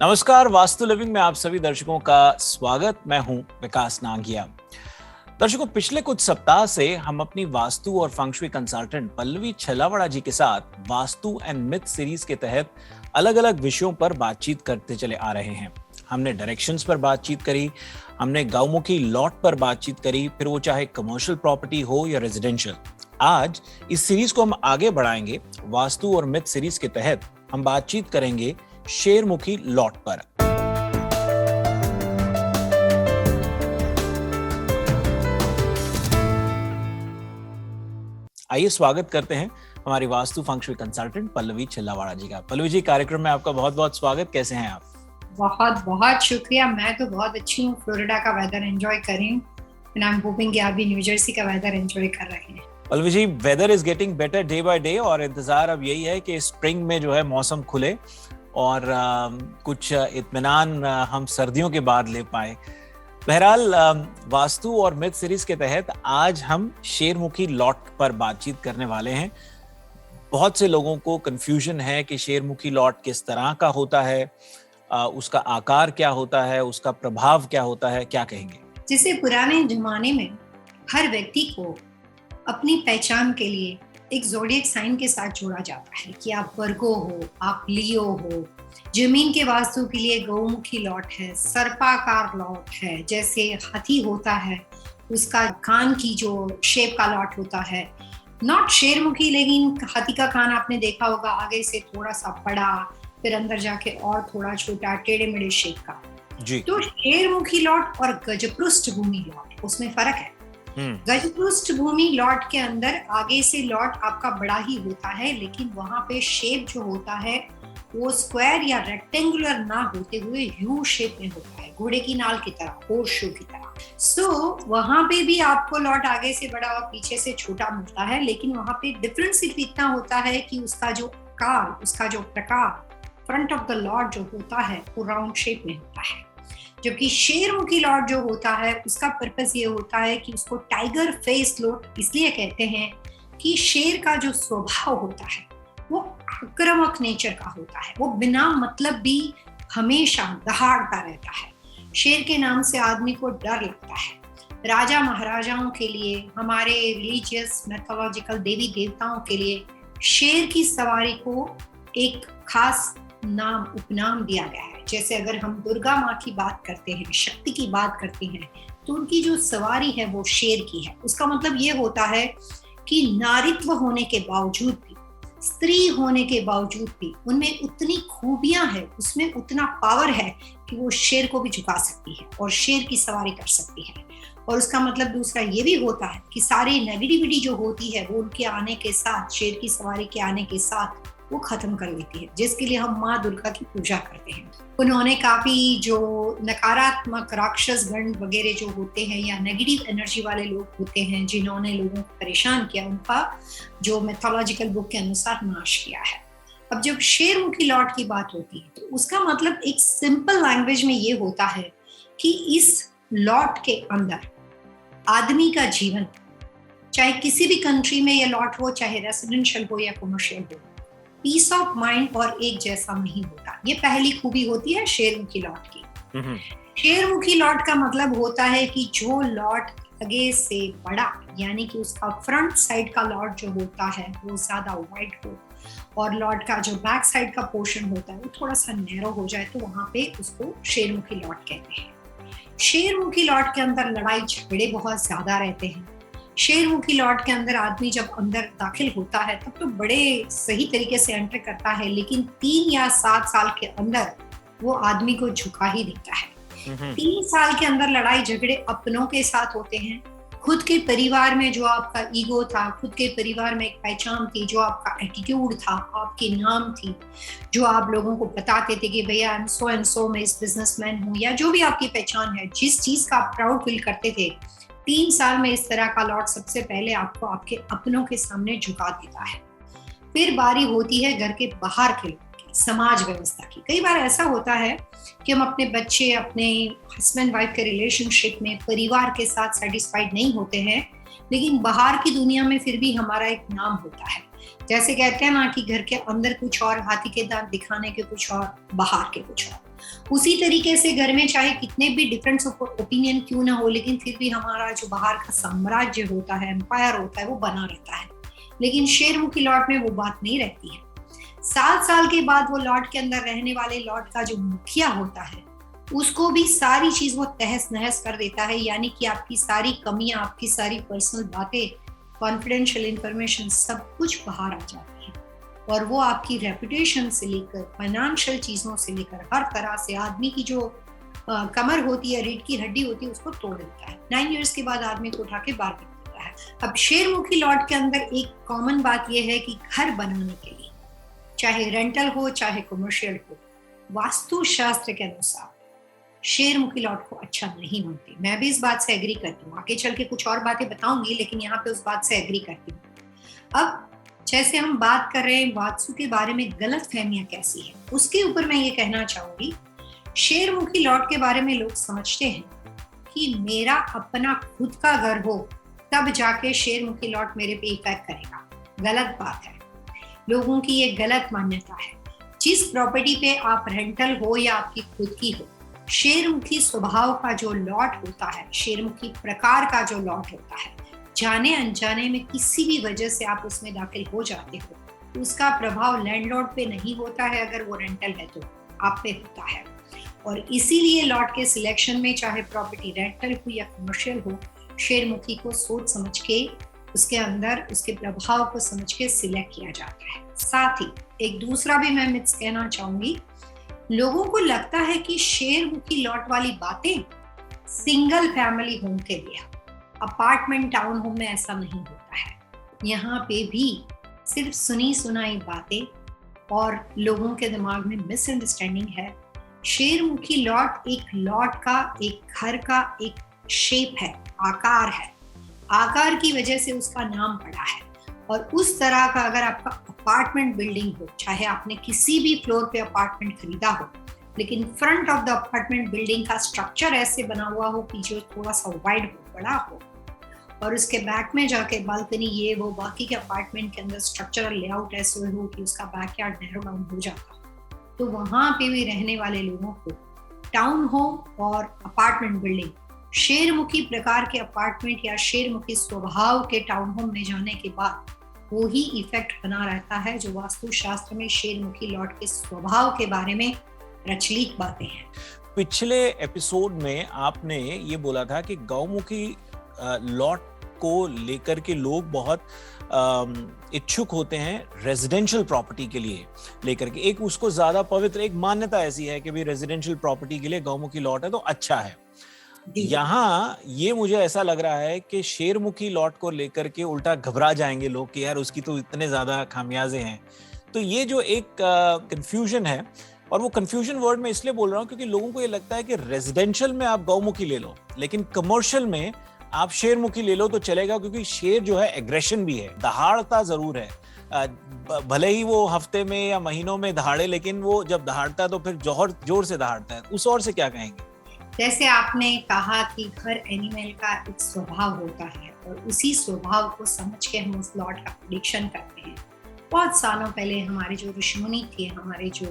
नमस्कार, वास्तु लिविंग में आप सभी दर्शकों का स्वागत। मैं हूं विकास नागिया। दर्शकों, पिछले कुछ सप्ताह से हम अपनी वास्तु और फंक्शुई कंसल्टेंट पल्लवी छलावड़ा जी के साथ वास्तु एंड मिथ सीरीज के तहत अलग अलग विषयों पर बातचीत करते चले आ रहे हैं। हमने डायरेक्शंस पर बातचीत करी, हमने गौमुखी लॉट पर बातचीत करी, फिर वो चाहे कमर्शियल प्रॉपर्टी हो या रेजिडेंशियल। आज इस सीरीज को हम आगे बढ़ाएंगे। वास्तु और मिथ सीरीज के तहत हम बातचीत करेंगे शेरमुखी लॉट पर। आइए स्वागत करते हैं हमारी वास्तु फंक्शुई कंसल्टेंट पल्लवी छलावड़ा जी का। पल्लवी जी, कार्यक्रम में आपका बहुत बहुत स्वागत। कैसे हैं आप? बहुत बहुत शुक्रिया। मैं तो बहुत अच्छी हूँ। फ्लोरिडा का वेदर एंजॉय कर रही हूँ। आई एम होपिंग कि आप भी न्यू जर्सी का वेदर एंजॉय कर रहे हैं। Pallavi ji, weather is getting better day by day और इंतजार अब यही है कि स्प्रिंग में जो है मौसम खुले और कुछ इत्मीनान हम सर्दियों के बाद ले पाए। बहरहाल, वास्तु और मिथ सीरीज के तहत आज हम शेरमुखी लॉट पर बातचीत करने वाले हैं। बहुत से लोगों को कंफ्यूजन है कि शेरमुखी लॉट किस तरह का होता है, उसका आकार क्या होता है, उसका प्रभाव क्या होता है, क्या कहेंगे? जैसे पुराने जमाने में हर व्यक्ति को अपनी पहचान के लिए एक ज़ोडिएक साइन के साथ जोड़ा जाता है कि आप वर्गो हो, आप लियो हो। जमीन के वास्तु के लिए गौमुखी लॉट है, सर्पाकार लॉट है, जैसे हाथी होता है उसका कान की जो शेप का लॉट होता है। नॉट शेरमुखी, लेकिन हाथी का कान आपने देखा होगा आगे से थोड़ा सा बड़ा, फिर अंदर जाके और थोड़ा छोटा, टेढ़े मेढ़े शेप का जी। तो शेरमुखी लॉट और गजपृष्ठ भूमि लॉट, उसमें फर्क है। गजपृष्ठ भूमि लॉट के अंदर आगे से लॉट आपका बड़ा ही होता है, लेकिन वहां पे शेप जो होता है वो स्क्वायर या रेक्टेंगुलर ना होते हुए यू शेप में होता है, घोड़े की नाल की तरह, होर्सशू की तरह। वहां पे भी आपको लॉट आगे से बड़ा और पीछे से छोटा मिलता है, लेकिन वहां पे डिफरेंस सिर्फ इतना होता है कि उसका जो आकार, उसका जो प्रकार फ्रंट ऑफ द लॉट जो होता है वो राउंड शेप में होता है। जबकि शेरमुखी लॉट जो होता है उसका पर्पस ये होता है कि उसको टाइगर फेस लॉट इसलिए कहते हैं कि शेर का जो स्वभाव होता है वो आक्रामक नेचर का होता है। वो बिना मतलब भी हमेशा दहाड़ता रहता है। शेर के नाम से आदमी को डर लगता है। राजा महाराजाओं के लिए, हमारे रिलीजियस मैथोलॉजिकल देवी देवताओं के लिए शेर की सवारी को एक खास नाम, उपनाम दिया गया है। जैसे अगर हम दुर्गा माँ की बात करते हैं, शक्ति की बात करते हैं, तो उनकी जो सवारी है वो शेर की है। उसका मतलब ये होता है कि नारीत्व होने के बावजूद भी, स्त्री होने के बावजूद भी उनमें उतनी खूबियां है, उसमें उतना पावर है कि वो शेर को भी झुका सकती है और शेर की सवारी कर सकती है। और उसका मतलब दूसरा ये भी होता है कि सारी नेगेटिविटी जो होती है वो उनके आने के साथ, शेर की सवारी के आने के साथ वो खत्म कर देती है, जिसके लिए हम माँ दुर्गा की पूजा करते हैं। उन्होंने काफी जो नकारात्मक राक्षस गण वगैरह जो होते हैं या नेगेटिव एनर्जी वाले लोग होते हैं जिन्होंने लोगों को परेशान किया, उनका जो मैथोलॉजिकल बुक के अनुसार नाश किया है। अब जब शेरमुखी लॉट की बात होती है तो उसका मतलब एक सिंपल लैंग्वेज में ये होता है कि इस लॉट के अंदर आदमी का जीवन, चाहे किसी भी कंट्री में ये लॉट हो, चाहे रेसिडेंशियल हो या कमर्शियल हो, पीस ऑफ माइंड और एक जैसा नहीं होता। ये पहली खूबी होती है शेरमुखी लॉट की। शेरमुखी लॉट का मतलब होता है कि जो लॉट आगे से बड़ा, यानी कि उसका फ्रंट साइड का लॉट जो होता है वो ज्यादा वाइड हो और लॉट का जो बैक साइड का पोर्शन होता है वो थोड़ा सा नैरो हो जाए, तो वहां पे उसको शेरमुखी लॉट कहते हैं। शेरमुखी लॉट के अंदर लड़ाई झगड़े बहुत ज्यादा रहते हैं। शेरमुखी लॉट के अंदर आदमी जब अंदर दाखिल होता है तब तो बड़े सही तरीके से एंटर करता है, लेकिन 3 या 7 साल के अंदर वो आदमी को झुका ही देता है। 3 साल के अंदर लड़ाई झगड़े अपनों के साथ होते हैं। खुद के परिवार में जो आपका ईगो था, खुद के परिवार में एक पहचान थी, जो आपका एटीट्यूड था, आपकी नाम थी, जो आप लोगों को बताते थे कि भैया I am so and so, मैं इस बिजनेसमैन हूँ, या जो भी आपकी पहचान है, जिस चीज का आप प्राउड फील करते थे, 3 साल में इस तरह का लॉट सबसे पहले आपको आपके अपनों के सामने झुका देता है। फिर बारी होती है घर के बाहर के लोगों की, समाज व्यवस्था की। कई बार ऐसा होता है कि हम अपने बच्चे, अपने हस्बैंड वाइफ के रिलेशनशिप में, परिवार के साथ सेटिस्फाइड नहीं होते हैं, लेकिन बाहर की दुनिया में फिर भी हमारा एक नाम होता है। जैसे कहते हैं ना कि घर के अंदर कुछ और, हाथी के दांत दिखाने के कुछ और, बाहर के कुछ और। उसी तरीके से घर में चाहे कितने भी डिफरेंस ओपिनियन क्यों ना हो, लेकिन फिर भी हमारा जो बाहर का साम्राज्य होता है, एम्पायर होता है, वो बना रहता है। लेकिन शेरमुखी लॉर्ड में वो बात नहीं रहती है। 7 साल के बाद वो लॉर्ड के अंदर रहने वाले लॉर्ड का जो मुखिया होता है उसको भी सारी चीज वो तहस नहस कर देता है, यानी कि आपकी सारी कमियां, आपकी सारी पर्सनल बातें, कॉन्फिडेंशियल इंफॉर्मेशन सब कुछ बाहर आ जाती है। और वो आपकी रेपुटेशन से लेकर फाइनेंशियल चीजों से लेकर हर तरह से आदमी की जो कमर होती है, रीढ़ की हड्डी होती है, उसको तोड़ देता है। 9 इयर्स के बाद आदमी को उठा के बाहर कर देता है। अब शेरमुखी लॉर्ड के अंदर एक कॉमन बात यह है कि घर बनाने के लिए, चाहे रेंटल हो चाहे कमर्शियल हो, वास्तु शास्त्र के अनुसार शेरमुखी लॉर्ड को अच्छा नहीं मानती। मैं भी इस बात से एग्री करती हूँ, आगे चल के कुछ और बातें बताऊंगी, लेकिन यहाँ पे उस बात से एग्री करती हूँ। अब जैसे हम बात कर रहे हैं वास्तु के बारे में गलत फहमियां कैसी है, उसके ऊपर मैं ये कहना चाहूंगी। शेरमुखी लॉर्ड के बारे में लोग समझते हैं कि मेरा अपना खुद का घर हो तब जाके शेरमुखी लॉर्ड मेरे पे इफेक्ट करेगा। गलत बात है, लोगों की ये गलत मान्यता है। जिस प्रॉपर्टी पे आप रेंटल हो या आपकी खुद की हो, शेरमुखी स्वभाव का जो लॉट होता है, शेरमुखी प्रकार का जो लॉट होता है, जाने अनजाने में किसी भी वजह से आप उसमें दाखिल हो जाते हो, तो उसका प्रभाव लैंडलॉर्ड पे नहीं होता है। अगर वो रेंटल है तो आप पे होता है। और इसीलिए लॉट के सिलेक्शन में, चाहे प्रॉपर्टी रेंटल हो या कमर्शियल हो, शेरमुखी को सोच समझ के, उसके अंदर उसके प्रभाव को समझ के सिलेक्ट किया जाता है। साथ ही एक दूसरा भी मैं मिथ्स कहना चाहूंगी। लोगों को लगता है कि शेरमुखी लॉट वाली बातें सिंगल फैमिली होम के लिए, अपार्टमेंट टाउन होम में ऐसा नहीं होता है। यहाँ पे भी सिर्फ सुनी सुनाई बातें और लोगों के दिमाग में मिसअंडरस्टैंडिंग है। शेरमुखी लॉट एक लॉट का, एक घर का एक शेप है, आकार है। आकार की वजह से उसका नाम पड़ा है। और उस तरह का अगर आपका अपार्टमेंट बिल्डिंग हो, चाहे आपने किसी भी फ्लोर पे अपार्टमेंट खरीदा हो, लेकिन front of the apartment building का स्ट्रक्चर ऐसे बना हुआ हो कि जो थोड़ा सा वाइड हो, बड़ा हो, और उसके बैक में जाके बालकनी, ये वो बाकी के अपार्टमेंट के अंदर स्ट्रक्चरल लेआउट ऐसे हो कि उसका बैकयार्ड नैरो डाउन हो जाता, तो वहां पे भी रहने वाले लोगों को टाउन होम और अपार्टमेंट बिल्डिंग, शेरमुखी प्रकार के अपार्टमेंट या शेरमुखी स्वभाव के टाउन होम में जाने के बाद वो ही इफेक्ट बना रहता है जो वास्तु शास्त्र में शेरमुखी लॉट के स्वभाव के बारे में प्रचलित बातें हैं। पिछले एपिसोड में आपने ये बोला था कि गौमुखी लॉट को लेकर के लोग बहुत इच्छुक होते हैं रेजिडेंशियल प्रॉपर्टी के लिए लेकर के। एक उसको ज्यादा पवित्र, एक मान्यता ऐसी है कि भाई रेजिडेंशियल प्रॉपर्टी के लिए गौमुखी लॉट है तो अच्छा है। यहाँ ये मुझे ऐसा लग रहा है कि शेरमुखी लॉट को लेकर के उल्टा घबरा जाएंगे लोग कि यार उसकी तो इतने ज्यादा खामियाजे हैं। तो ये जो एक कंफ्यूजन है, और वो कंफ्यूजन वर्ड में इसलिए बोल रहा हूँ क्योंकि लोगों को ये लगता है कि रेजिडेंशियल में आप गौमुखी ले लो, लेकिन कमर्शियल में आप शेरमुखी ले लो तो चलेगा, क्योंकि शेर जो है एग्रेशन भी है, दहाड़ता जरूर है। भले ही वो हफ्ते में या महीनों में दहाड़े, लेकिन वो जब दहाड़ता है तो फिर जोर से दहाड़ता है। उस और से क्या कहेंगे? जैसे आपने कहा कि हर एनिमल का एक स्वभाव होता है और उसी स्वभाव को समझ के हम उस लॉट का प्रेडिक्शन करते हैं। बहुत सालों पहले हमारे जो ऋषिमुनि थे, हमारे जो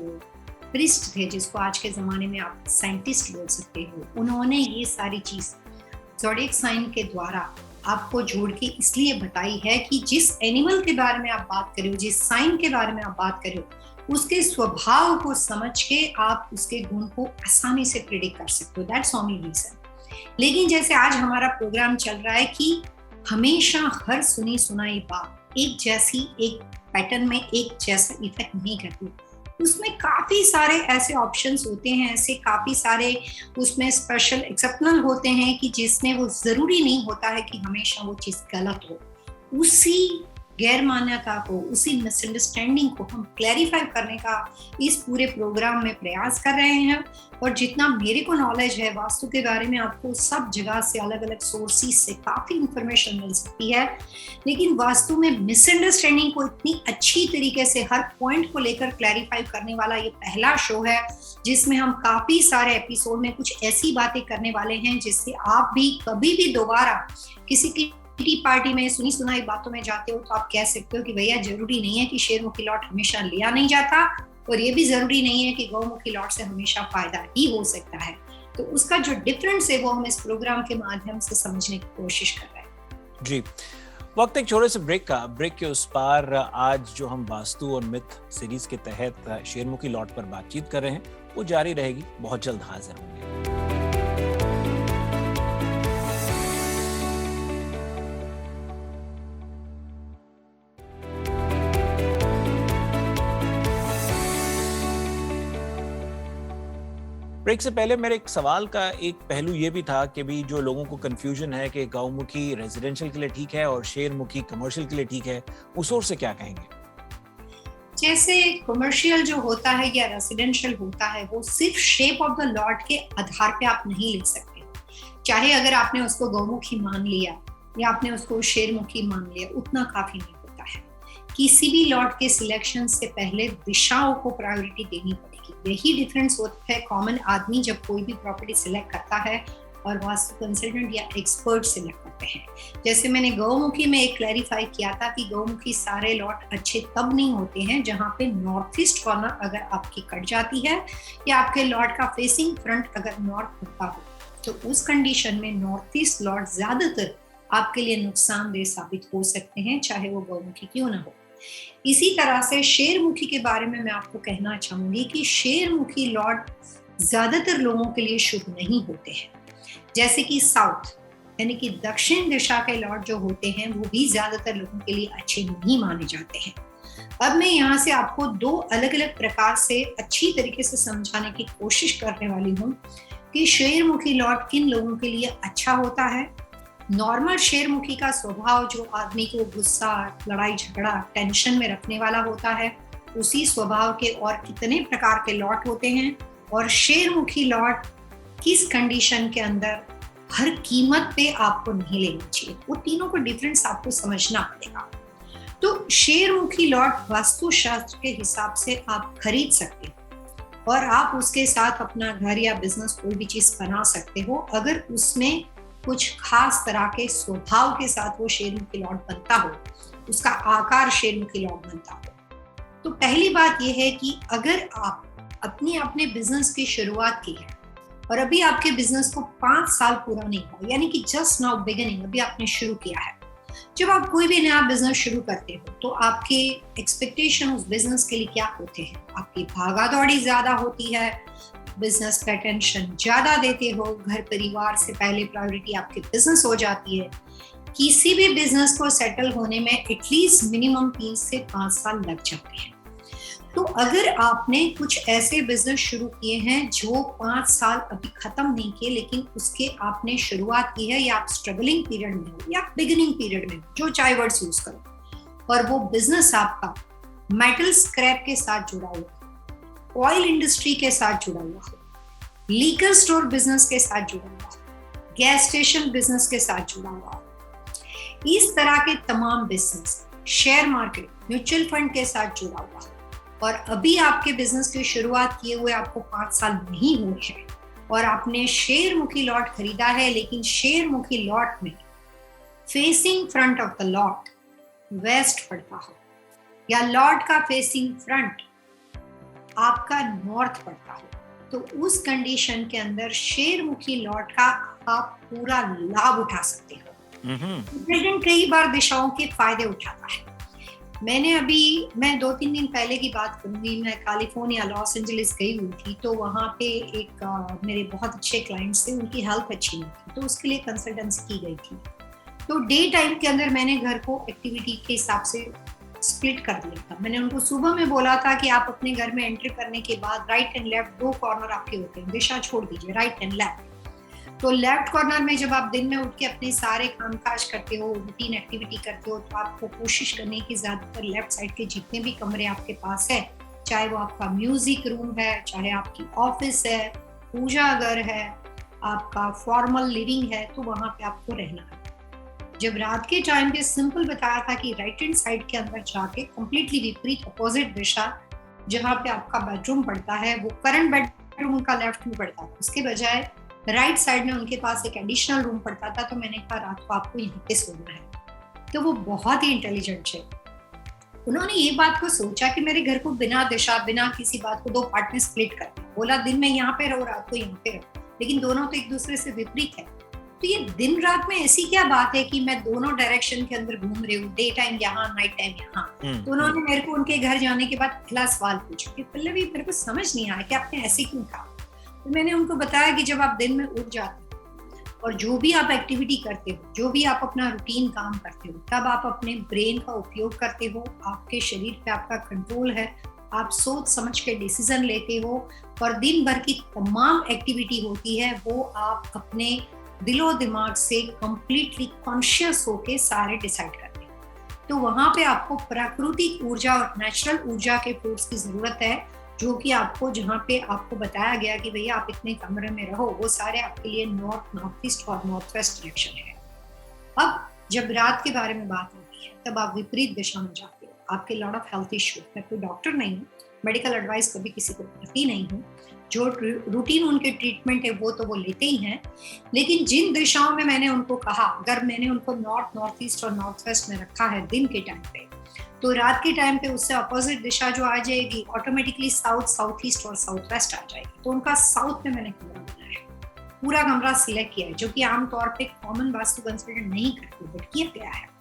प्रिस्ट थे, जिसको आज के ज़माने में आप साइंटिस्ट बोल सकते हो, उन्होंने ये सारी चीज़ ज़ोडिएक साइन के द्वारा आपको जोड़ के इसलिए बताई है कि जिस एनिमल के बारे में आप बात करो, जिस साइन के बारे में आप बात करो, उसके स्वभाव को समझ के आप उसके गुण को आसानी से प्रेडिक्ट कर सकते हो। That's only reason. लेकिन जैसे आज हमारा प्रोग्राम चल रहा है कि हमेशा हर सुनी सुनाई बात एक जैसी, एक पैटर्न में एक जैसा इफेक्ट नहीं करती। उसमें काफी सारे ऐसे ऑप्शंस होते हैं, ऐसे काफी सारे उसमें स्पेशल एक्सेप्शनल होते हैं कि जिसमें वो जरूरी नहीं होता है कि हमेशा वो चीज गलत हो। उसी गैर मान्यता को, उसी मिसअंडरस्टैंडिंग को हम क्लैरिफाई करने का इस पूरे प्रोग्राम में प्रयास कर रहे हैं। और जितना मेरे को नॉलेज है वास्तु के बारे में, आपको सब जगह से अलग अलग सोर्सेस से काफी इंफॉर्मेशन मिल सकती है, लेकिन वास्तु में मिसअंडरस्टैंडिंग को इतनी अच्छी तरीके से हर पॉइंट को लेकर क्लैरिफाई करने वाला ये पहला शो है, जिसमें हम काफी सारे एपिसोड में कुछ ऐसी बातें करने वाले हैं जिससे आप भी कभी भी दोबारा किसी की पार्टी में सुनी सुनाई बातों में जाते हो तो आप कह सकते हो कि भैया जरूरी नहीं है कि शेरमुखी लॉट हमेशा लिया नहीं जाता, और ये भी जरूरी नहीं है कि गौमुखी लॉट से हमेशा फायदा ही हो सकता है। तो उसका जो डिफरेंस है वो हम इस प्रोग्राम के माध्यम से समझने की कोशिश कर रहे हैं। जी, वक्त एक छोटे से ब्रेक का। ब्रेक के उस पार आज जो हम वास्तु और मिथ सीरीज के तहत शेरमुखी लॉट पर बातचीत कर रहे हैं वो जारी रहेगी। बहुत जल्द हाजिर होंगे। ब्रेक से पहले मेरे एक सवाल का एक पहलू ये भी था कि भी जो लोगों को कंफ्यूजन है कि गौमुखी रेजिडेंशियल के लिए ठीक है और शेरमुखी कमर्शियल के लिए ठीक है, उस ओर से क्या कहेंगे? जैसे कमर्शियल जो होता है या रेजिडेंशियल होता है वो सिर्फ शेप ऑफ द लॉट के आधार पे आप नहीं ले सकते। चाहे अगर आपने उसको गौमुखी मान लिया या आपने उसको शेरमुखी मान लिया, उतना काफी नहीं होता है। किसी भी लॉट के सिलेक्शन से पहले दिशाओं को प्रायोरिटी देनी पड़ेगी। यही डिफरेंस होता है कॉमन आदमी जब कोई भी प्रॉपर्टी सिलेक्ट करता है और वास्तु कंसल्टेंट या एक्सपर्ट सिलेक्ट करते हैं। जैसे मैंने गौमुखी में एक क्लैरिफाई किया था कि गौमुखी सारे लॉट अच्छे तब नहीं होते हैं जहां पे नॉर्थ ईस्ट कॉर्नर अगर आपकी कट जाती है या आपके लॉट का फेसिंग फ्रंट अगर नॉर्थ होता हो, तो उस कंडीशन में नॉर्थ ईस्ट लॉट ज्यादातर आपके लिए नुकसानदेह साबित हो सकते हैं, चाहे वो गौमुखी क्यों ना हो। इसी तरह से शेरमुखी के बारे में मैं आपको कहना चाहूंगी कि शेरमुखी लॉट ज्यादातर लोगों के लिए शुभ नहीं होते हैं। जैसे कि साउथ यानी कि दक्षिण दिशा के लॉट जो होते हैं वो भी ज्यादातर लोगों के लिए अच्छे नहीं माने जाते हैं। अब मैं यहाँ से आपको दो अलग अलग प्रकार से अच्छी तरीके से समझाने की कोशिश करने वाली हूँ कि शेरमुखी लॉट किन लोगों के लिए अच्छा होता है। नॉर्मल शेरमुखी का स्वभाव जो आदमी को गुस्सा, लड़ाई झगड़ा, टेंशन में रखने वाला होता है, उसी स्वभाव के और कितने प्रकार के लॉट होते हैं और शेरमुखी लॉट किस कंडीशन के अंदर हर कीमत पे आपको नहीं लेना चाहिए, वो तीनों को डिफरेंस आपको समझना पड़ेगा। तो शेरमुखी लॉट वास्तुशास्त्र के हिसाब से आप खरीद सकते हो और आप उसके साथ अपना घर या बिजनेस कोई भी चीज बना सकते हो अगर उसमें कुछ खास तरह के स्वभाव के साथ वो शेरमुखी लॉट बनता हो, उसका आकार शेरमुखी लॉट बनता हो। तो पहली बात यह है कि अगर आप अपने बिजनेस की शुरुआत की है और अभी आपके बिजनेस को 5 साल पूरा नहीं हुआ, यानी कि जस्ट नाउ बिगिनिंग, अभी आपने शुरू किया है। जब आप कोई भी नया बिजनेस शुरू करते हो तो आपके एक्सपेक्टेशन उस बिजनेस के लिए क्या होते हैं? आपकी भागा दौड़ी ज्यादा होती है, बिजनेस पे टेंशन ज्यादा देते हो, घर परिवार से पहले प्रायोरिटी आपके बिजनेस हो जाती है। किसी भी बिजनेस को सेटल होने में एटलीस्ट मिनिमम 3 से 5 साल लग जाते हैं। तो अगर आपने कुछ ऐसे बिजनेस शुरू किए हैं जो 5 साल अभी खत्म नहीं किए लेकिन उसके आपने शुरुआत की है या आप स्ट्रगलिंग पीरियड में हो या बिगिनिंग पीरियड में हो, जो चाहे वर्ड्स यूज करो, और वो बिजनेस आपका मेटल स्क्रैप के साथ जुड़ा हुआ, ऑयल इंडस्ट्री के साथ जुड़ा हुआ हो, लीकर स्टोर बिजनेस के साथ जुड़ा हुआ हो, गैस स्टेशन बिजनेस के साथ जुड़ा हुआ हो, इस तरह के तमाम business, share market, mutual fund के साथ जुड़ा हुआ हो, और अभी आपके बिजनेस की शुरुआत किए हुए आपको 5 साल नहीं हुए हैं और आपने शेरमुखी लॉट खरीदा है, लेकिन शेरमुखी लॉट में facing front of the lot west पड़ता हो या लॉट का फेसिंग फ्रंट आपका नॉर्थ पड़ता हो, तो उस कंडीशन के अंदर शेरमुखी लॉट का आप पूरा लाभ उठा सकते हो। लेकिन कई बार दिशाओं के फायदे उठाता है। मैं 2-3 दिन पहले की बात करूंगी, मैं कैलिफोर्निया लॉस एंजलिस गई हुई थी, तो वहाँ पे एक मेरे बहुत अच्छे क्लाइंट्स थे, उनकी हेल्थ अच्छी नहीं थी, तो उसके लिए कंसल्टेंसी की गई थी। तो डे टाइम के अंदर मैंने घर को एक्टिविटी के हिसाब से स्प्लिट कर दिया था। मैंने उनको सुबह में बोला था कि आप अपने घर में एंट्री करने के बाद राइट एंड लेफ्ट 2 कॉर्नर आपके होते हैं, दिशा छोड़ दीजिए, राइट एंड लेफ्ट। तो लेफ्ट कॉर्नर में जब आप दिन में उठ के अपने सारे कामकाज करते हो, रूटीन एक्टिविटी करते हो, तो आपको कोशिश करनी है कि ज्यादातर लेफ्ट साइड के जितने भी कमरे आपके पास है, चाहे वो आपका म्यूजिक रूम है, चाहे आपकी ऑफिस है, पूजा घर है, आपका फॉर्मल लिविंग है, तो वहां पे आपको रहना है। जब रात के टाइम पे सिंपल बताया था कि राइट हैंड साइड के अंदर जाके कंप्लीटली विपरीत अपोजिट दिशा जहाँ पे आपका बेडरूम पड़ता है, वो करंट बेडरूम उनका लेफ्ट में पड़ता है, उसके बजाय राइट साइड में उनके पास एक एडिशनल रूम पड़ता था। तो मैंने कहा रात को आपको यहीं पे सोना है। तो वो बहुत ही इंटेलिजेंट है, उन्होंने ये बात को सोचा कि मेरे घर को बिना दिशा, बिना किसी बात को 2 पार्ट में स्प्लिट कर दिया। बोला दिन में यहाँ पे रहो, रात को यहाँ पे रहो, लेकिन दोनों तो एक दूसरे से विपरीत है। तो ये दिन रात में ऐसी क्या बात है कि मैं दोनों डायरेक्शन के अंदर घूम रही हूँ, डे टाइम यहाँ, नाइट टाइम यहाँ। तो उन्होंने मेरे को उनके घर जाने के बाद पहला सवाल पूछा कि पल्लवी, मेरे को समझ नहीं आया कि आपने ऐसे क्यों कहा। तो मैंने उनको बताया कि जब आप दिन में उठ जाते हो और जो भी आप एक्टिविटी करते हो, जो भी आप अपना रूटीन काम करते हो, तब आप अपने ब्रेन का उपयोग करते हो, आपके शरीर पे आपका कंट्रोल है, आप सोच समझ के डिसीजन लेते हो और दिन भर की तमाम एक्टिविटी होती है वो आप अपने दिलो दिमाग से कंप्लीटली कॉन्शियस होके सारे डिसाइड करते हैं। तो वहां पे आपको प्राकृतिक ऊर्जा और नेचुरल ऊर्जा के फोर्स की जरूरत है, जो कि आपको जहाँ पे आपको बताया गया कि भैया आप इतने कमरे में रहो, वो सारे आपके लिए नॉर्थ, नॉर्थ ईस्ट और नॉर्थ वेस्ट डायरेक्शन है। अब जब रात के बारे में बात होती है तब आप विपरीत दिशा में जाते हो, आपके लॉट ऑफ हेल्थ इश्यू। मैं कोई डॉक्टर नहीं हूँ, मेडिकल एडवाइस कभी किसी को करती नहीं हूँ, जो रूटीन उनके ट्रीटमेंट है वो तो वो लेते ही हैं, लेकिन जिन दिशाओं में मैंने उनको कहा, अगर मैंने उनको नॉर्थ, नॉर्थ ईस्ट और नॉर्थ वेस्ट में रखा है दिन के टाइम पे, तो रात के टाइम पे उससे अपोजिट दिशा जो आ जाएगी ऑटोमेटिकली साउथ, साउथ ईस्ट और साउथ वेस्ट आ जाएगी। तो उनका साउथ में मैंने कमरा बनाया है, पूरा कमरा सिलेक्ट किया है, जो कि आमतौर पे कॉमन वास्तु कंसिडर नहीं करते बट किया गया है।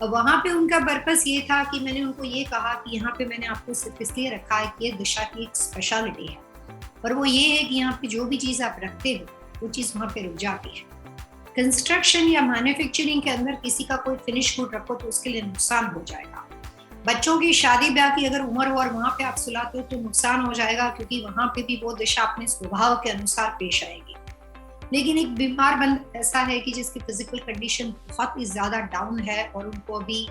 वहां पे उनका पर्पस ये था कि मैंने उनको ये कहा कि यहाँ पे मैंने आपको सिर्फ इसलिए रखा है कि ये दिशा की एक स्पेशलिटी है, और वो ये है कि यहाँ पे जो भी चीज आप रखते हो वो चीज वहां पे रुक जाती है। कंस्ट्रक्शन या मैन्युफैक्चरिंग के अंदर किसी का कोई फिनिश गुड रखो तो उसके लिए नुकसान हो जाएगा। बच्चों की शादी ब्याह की अगर उम्र हो और वहां पे आप सुलाते हो तो नुकसान हो जाएगा, क्योंकि वहां पे भी वो दिशा अपने स्वभाव के अनुसार पेश आएगी। लेकिन एक बीमार बंदा ऐसा है कि जिसकी फिजिकल कंडीशन बहुत ही ज्यादा डाउन है और उनको अभी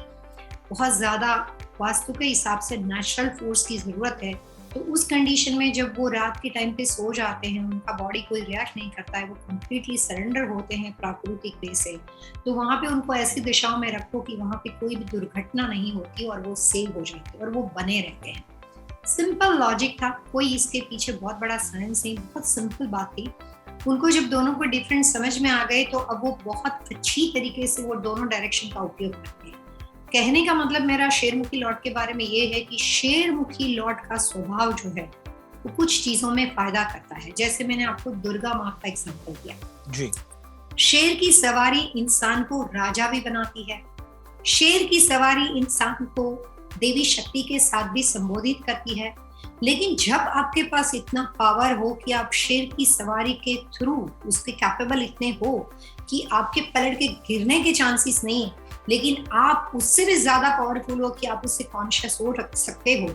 बहुत ज्यादा वास्तु के हिसाब से नेचुरल फोर्स की जरूरत है, तो उस कंडीशन में जब वो रात के टाइम पे सो जाते हैं, उनका बॉडी कोई रिएक्ट नहीं करता है, वो कंप्लीटली सरेंडर होते हैं प्राकृतिक वे से, तो वहां पे उनको ऐसी दिशाओं में रखो कि वहां पे कोई भी दुर्घटना नहीं होती और वो सेव हो जाते और वो बने रहते हैं। सिंपल लॉजिक था, कोई इसके पीछे बहुत बड़ा साइंस नहीं, बहुत सिंपल बात थी। उनको जब दोनों को डिफरेंट समझ में आ गए तो अब वो बहुत अच्छी तरीके से वो दोनों डायरेक्शन का उपयोग करते हैं। कहने का मतलब मेरा शेरमुखी लॉट के बारे में ये है कि शेरमुखी लॉट का स्वभाव जो है वो कुछ चीजों में फायदा करता है। जैसे मैंने आपको दुर्गा माँ का एग्जांपल दिया जी। शेर की सवारी इंसान को राजा भी बनाती है, शेर की सवारी इंसान को देवी शक्ति के साथ भी संबोधित करती है, लेकिन जब आपके पास इतना पावर हो कि आप शेर की सवारी के थ्रू उसके कैपेबल इतने हो कि आपके पलट के गिरने के चांसेस नहीं है, लेकिन आप उससे भी ज्यादा पावरफुल हो कि आप उससे कॉन्शियस हो सकते हो।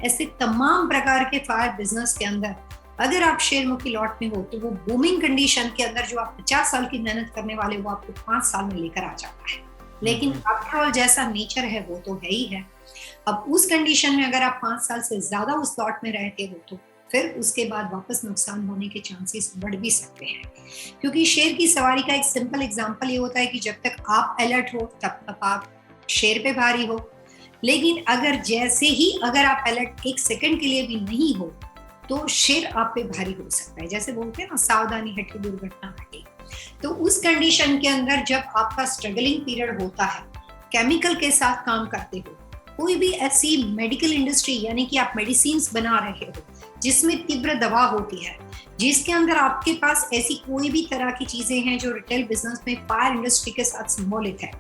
ऐसे तमाम प्रकार के फायर बिजनेस के अंदर अगर आप शेरमुखी लॉट में हो तो वो बूमिंग कंडीशन के अंदर जो आप 50 साल की मेहनत करने वाले वो आपको 5 साल में लेकर आ जाता है। लेकिन आफ्टर ऑल जैसा नेचर है वो तो है ही है। अब उस कंडीशन में अगर आप 5 साल से ज्यादा उस लॉट में रहते हो तो फिर उसके बाद वापस नुकसान होने के चांसेस बढ़ भी सकते हैं, क्योंकि शेर की सवारी का एक सिंपल एग्जांपल ये होता है कि जब तक आप अलर्ट हो तब तक आप शेर पे भारी हो, लेकिन अगर जैसे ही अगर आप अलर्ट 1 सेकंड के लिए भी नहीं हो तो शेर आप पे भारी हो सकता है। जैसे बोलते हैं ना, सावधानी हटी दुर्घटना हटी। तो उस कंडीशन के अंदर जब आपका स्ट्रगलिंग पीरियड होता है, केमिकल के साथ काम करते हो, कोई भी ऐसी मेडिकल इंडस्ट्री यानी कि आप मेडिसिन बना रहे हो जिसमें तीव्र दवा होती है, जिसके अंदर आपके पास ऐसी कोई भी तरह की चीजें हैं जो रिटेल बिजनेस में फायर इंडस्ट्री के साथ संबोधित है।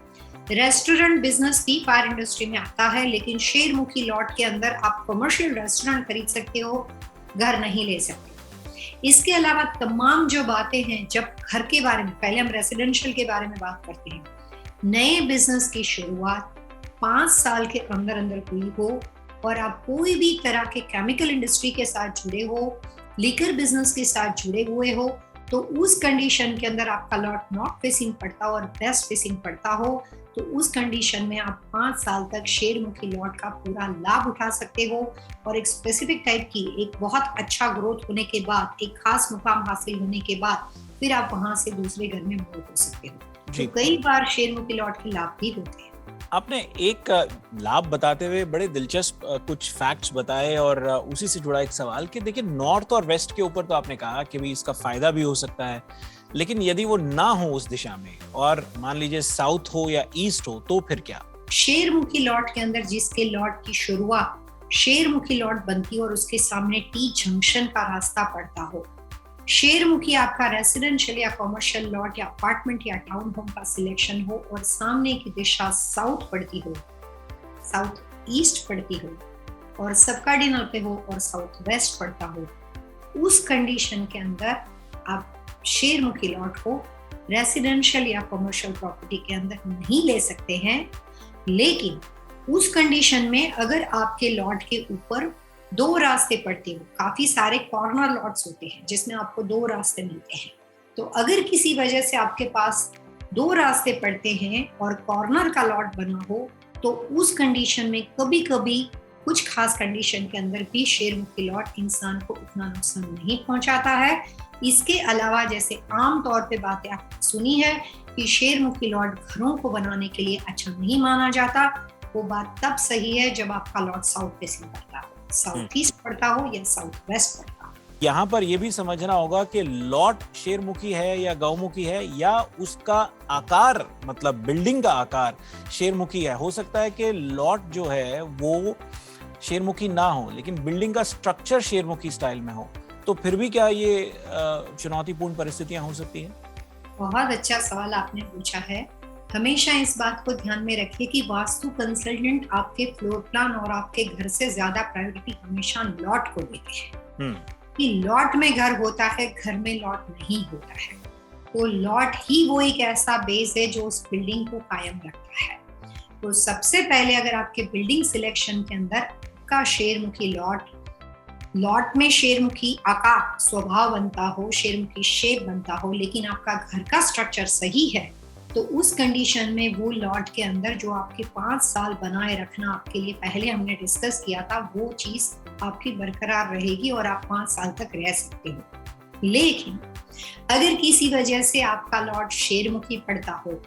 रेस्टोरेंट बिजनेस भी फायर इंडस्ट्री में आता है, लेकिन शेरमुखी लॉट के अंदर आप कमर्शियल रेस्टोरेंट खरीद सकते हो, घर नहीं ले सकते। इसके अलावा तमाम जो बातें हैं, जब घर के बारे में, पहले हम रेसिडेंशियल के बारे में बात करते हैं, नए बिजनेस की शुरुआत 5 साल के अंदर अंदर हुई हो और आप कोई भी तरह के केमिकल इंडस्ट्री के साथ जुड़े हो, लिकर बिजनेस के साथ जुड़े हुए हो, तो उस कंडीशन के अंदर आपका लॉट नॉर्थ फेसिंग पड़ता हो और वेस्ट फेसिंग पड़ता हो, तो उस कंडीशन में आप 5 साल तक शेरमुखी लॉट का पूरा लाभ उठा सकते हो और एक स्पेसिफिक टाइप की एक बहुत अच्छा ग्रोथ होने के बाद, एक खास मुकाम हासिल होने के बाद फिर आप वहां से दूसरे घर में मूव हो सकते हो। तो कई बार शेरमुखी लॉट के लाभ भी होते हैं। आपने एक लाभ बताते हुए बड़े दिलचस्प कुछ फैक्ट्स बताए और उसी से जुड़ा एक सवाल कि देखिए, नॉर्थ और वेस्ट के ऊपर तो आपने कहा कि भी इसका फायदा भी हो सकता है, लेकिन यदि वो ना हो उस दिशा में और मान लीजिए साउथ हो या ईस्ट हो तो फिर क्या? शेरमुखी लॉट के अंदर जिसके लॉट की शुरुआत शेरमुखी लॉट बनती है और उसके सामने टी जंक्शन का रास्ता पड़ता हो, शेरमुखी आपका रेसिडेंशियल या कॉमर्शियल लॉट या अपार्टमेंट या टाउन होम का सिलेक्शन हो और सामने की दिशा साउथ पड़ती हो, साउथ ईस्ट पड़ती हो और सब कार्डिनल पे हो और साउथ वेस्ट पड़ता हो, उस कंडीशन के अंदर आप शेरमुखी लॉट को रेसिडेंशियल या कॉमर्शियल प्रॉपर्टी के अंदर नहीं ले सकते हैं। लेकिन उस कंडीशन में अगर आपके लॉट के ऊपर दो रास्ते पड़ते हो, काफी सारे कॉर्नर लॉट्स होते हैं जिसमें आपको दो रास्ते मिलते हैं, तो अगर किसी वजह से आपके पास दो रास्ते पड़ते हैं और कॉर्नर का लॉट बना हो, तो उस कंडीशन में कभी कभी कुछ खास कंडीशन के अंदर भी शेरमुखी लॉट इंसान को उतना नुकसान नहीं पहुंचाता है। इसके अलावा जैसे आम तौर पे बातें आपने सुनी है कि शेरमुखी लॉट घरों को बनाने के लिए अच्छा नहीं माना जाता, वो बात तब सही है जब आपका लॉट साउथ फेसिंग पड़ता हो, साउथ ईस्ट पड़ता हो या साउथ वेस्ट पड़ता हो। यहाँ पर यह भी समझना होगा कि लॉट शेरमुखी है या गौमुखी है या उसका आकार, मतलब बिल्डिंग का आकार शेरमुखी है। हो सकता है कि लॉट जो है वो शेरमुखी ना हो लेकिन बिल्डिंग का स्ट्रक्चर शेरमुखी स्टाइल में हो, तो फिर भी क्या ये चुनौतीपूर्ण परिस्थितियां हो सकती हैं? बहुत अच्छा सवाल आपने पूछा है। हमेशा इस बात को ध्यान में रखिए कि वास्तु कंसल्टेंट आपके फ्लोर प्लान और आपके घर से ज्यादा प्रायोरिटी हमेशा लॉट को देते हैं। कि लॉट में घर होता है, घर में लॉट नहीं होता है। तो लॉट ही वो एक ऐसा बेस है जो उस बिल्डिंग को कायम रखता है। तो सबसे पहले अगर आपके बिल्डिंग सिलेक्शन के अंदर का शेरमुखी लॉट में शेरमुखी आकार स्वभाव बनता हो, शेरमुखी शेप बनता हो, लेकिन आपका घर का स्ट्रक्चर सही है, तो उस कंडीशन में वो लॉट के अंदर जो आपके 5 साल बनाए रखना आपके लिए पहले हमने डिस्कस किया था, वो चीज आपकी बरकरार रहेगी और आप 5 साल तक रह सकते हो। लेकिन अगर किसी वजह से आपका लॉट शेरमुखी पड़ता हो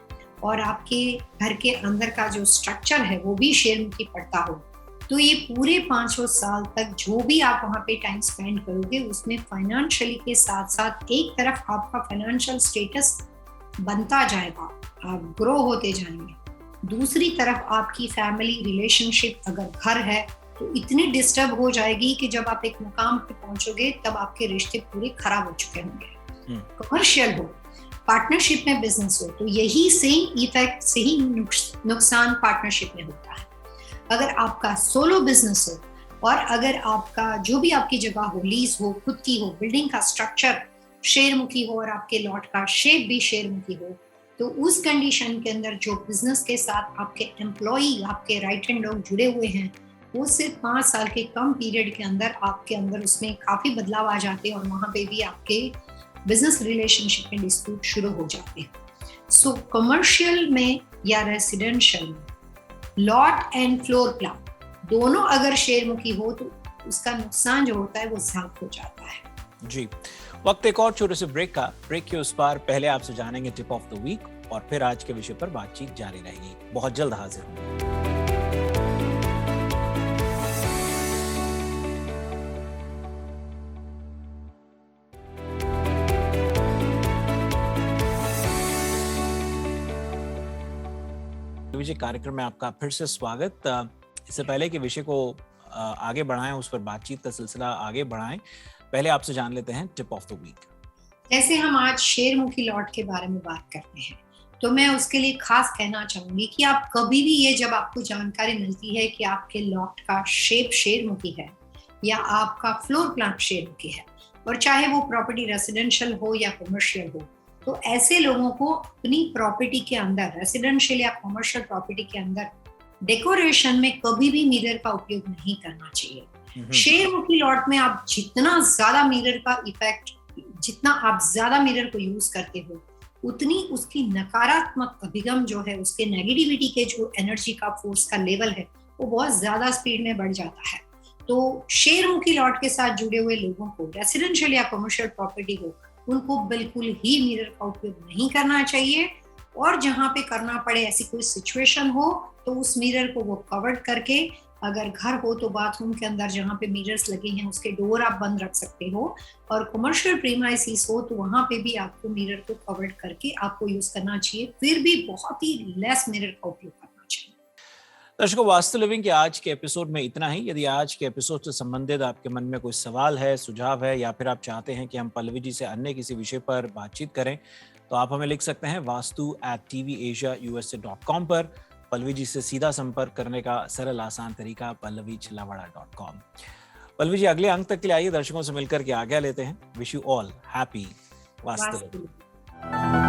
और आपके घर के अंदर का जो स्ट्रक्चर है वो भी शेरमुखी पड़ता हो, तो ये पूरे 5 साल तक जो भी आप वहाँ पे टाइम स्पेंड करोगे उसमें फाइनेंशियली के साथ साथ एक तरफ आपका फाइनेंशियल स्टेटस बनता जाएगा, आप ग्रो होते जाएंगे, दूसरी तरफ आपकी फैमिली रिलेशनशिप अगर घर है तो इतनी डिस्टर्ब हो जाएगी कि जब आप एक मुकाम पे पहुंचोगे तब आपके रिश्ते पूरे खराब हो चुके होंगे। कमर्शियल हो, पार्टनरशिप में बिजनेस हो, तो यही सेम इफेक्ट से ही नुकसान पार्टनरशिप में होता है। अगर आपका सोलो बिजनेस हो और अगर आपका जो भी आपकी जगह हो, लीज हो, खुद की हो, बिल्डिंग का स्ट्रक्चर शेरमुखी हो और आपके लॉट का शेप भी शेरमुखी हो, तो उस कंडीशन के अंदर जो बिजनेस के साथ आपके एम्प्लॉई, आपके राइट हैंड लोग जुड़े हुए हैं, वो सिर्फ 5 साल के कम पीरियड के अंदर आपके अंदर उसमें काफी बदलाव आ जाते हैं और वहां पे भी आपके बिजनेस रिलेशनशिप में डिस्प्यूट शुरू हो जाते हैं। सो कमर्शियल में या रेसिडेंशियल में लॉट एंड फ्लोर प्लान दोनों अगर शेरमुखी हो तो उसका नुकसान जो होता है वो ज्यादा हो जाता है। जी, वक्त एक और छोटे से ब्रेक का। ब्रेक के उस पार पहले आपसे जानेंगे टिप ऑफ द वीक और फिर आज के विषय पर बातचीत जारी रहेगी। बहुत जल्द हाजिर होंगे। विजय कार्यक्रम में आपका फिर से स्वागत। इससे पहले कि विषय को आगे बढ़ाएं, उस पर बातचीत का सिलसिला आगे बढ़ाएं, पहले आपसे जान लेते हैं टिप ऑफ द वीक। जैसे हम आज शेरमुखी लॉट के बारे में बात करते हैं, तो मैं उसके लिए खास कहना चाहूंगी कि आप कभी भी ये जब आपको जानकारी मिलती है कि आपके लॉट का शेप शेरमुखी है या आपका फ्लोर प्लान शेरमुखी है, और चाहे वो प्रॉपर्टी रेसिडेंशियल हो या कमर्शियल हो, तो ऐसे लोगों को अपनी प्रॉपर्टी के अंदर, रेसिडेंशियल या कमर्शियल प्रॉपर्टी के अंदर डेकोरेशन में कभी भी मिरर का उपयोग नहीं करना चाहिए। शेरमुखी लॉट में आप जितना ज्यादा मिरर का इफेक्ट, जितना आप ज्यादा मिरर को यूज करते हो, उतनी उसकी नकारात्मक अभिगम जो है, उसके नेगेटिविटी के जो एनर्जी का, फोर्स का लेवल है, वो बहुत ज्यादा स्पीड में बढ़ जाता है। तो शेरमुखी लॉट के साथ जुड़े हुए लोगों को, रेसिडेंशियल या कमर्शियल प्रॉपर्टी हो, उनको बिल्कुल ही मिरर का उपयोग नहीं करना चाहिए, और जहां पे करना पड़े, ऐसी कोई सिचुएशन हो, तो उस मिरर को वो कवर्ड करके, अगर घर हो तो बाथरूम के अंदर जहाँ पे मिरर्स लगे हैं उसके डोर आप बंद रख सकते हो, और कमर्शियल प्रीमाइसिस हो तो वहां पे भी आपको मिरर को कवर्ड करके आपको यूज करना चाहिए। फिर भी बहुत ही लेस मिरर का उपयोग करना चाहिए। दर्शकों, वास्तु लिविंग के आज के एपिसोड में इतना ही। यदि आज के एपिसोड से संबंधित आपके मन में कोई सवाल है, सुझाव है, या फिर आप चाहते हैं कि हम पल्लवी जी से अन्य किसी विषय पर बातचीत करें, तो आप हमें लिख सकते हैं vastu@tvasiausa.com पर। पल्लवी जी से सीधा संपर्क करने का सरल आसान तरीका pallavichilawada.com। पल्लवी जी, अगले अंक तक के लिए आइए दर्शकों से मिलकर के आज्ञा लेते हैं। Wish you all happy vastu living. Vastu